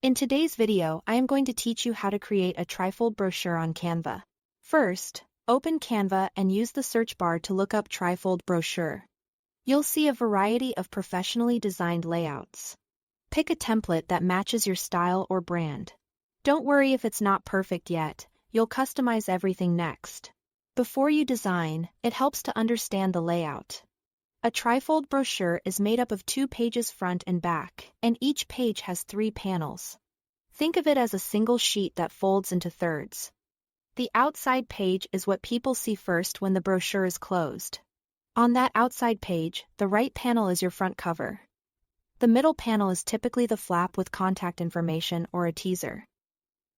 In today's video, I am going to teach you how to create a trifold brochure on Canva. First, open Canva and use the search bar to look up trifold brochure. You'll see a variety of professionally designed layouts. Pick a template that matches your style or brand. Don't worry if it's not perfect yet, you'll customize everything next. Before you design, it helps to understand the layout. A trifold brochure is made up of 2 pages front and back, and each page has 3 panels. Think of it as a single sheet that folds into thirds. The outside page is what people see first when the brochure is closed. On that outside page, the right panel is your front cover. The middle panel is typically the flap with contact information or a teaser.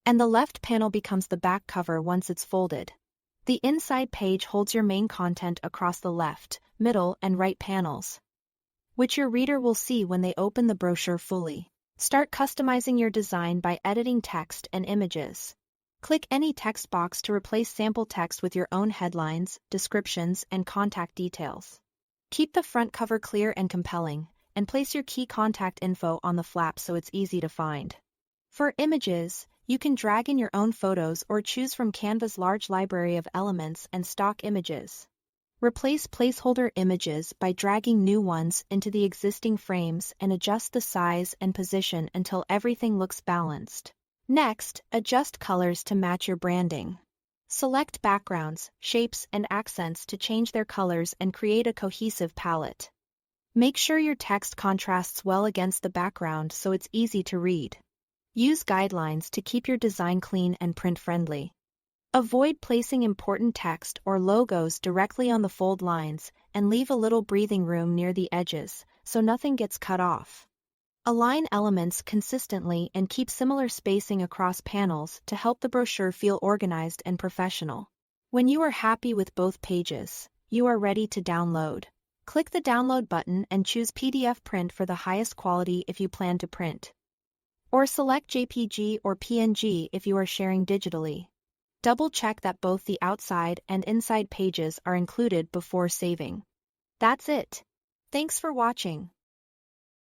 And the left panel becomes the back cover once it's folded. The inside page holds your main content across the left, middle, and right panels, which your reader will see when they open the brochure fully. Start customizing your design by editing text and images. Click any text box to replace sample text with your own headlines, descriptions, and contact details. Keep the front cover clear and compelling, and place your key contact info on the flap so it's easy to find. For images, you can drag in your own photos or choose from Canva's large library of elements and stock images. Replace placeholder images by dragging new ones into the existing frames and adjust the size and position until everything looks balanced. Next, adjust colors to match your branding. Select backgrounds, shapes, and accents to change their colors and create a cohesive palette. Make sure your text contrasts well against the background so it's easy to read. Use guidelines to keep your design clean and print-friendly. Avoid placing important text or logos directly on the fold lines and leave a little breathing room near the edges so nothing gets cut off. Align elements consistently and keep similar spacing across panels to help the brochure feel organized and professional. When you are happy with both pages, you are ready to download. Click the download button and choose PDF print for the highest quality if you plan to print. Or select JPG or PNG if you are sharing digitally. Double-check that both the outside and inside pages are included before saving. That's it. Thanks for watching.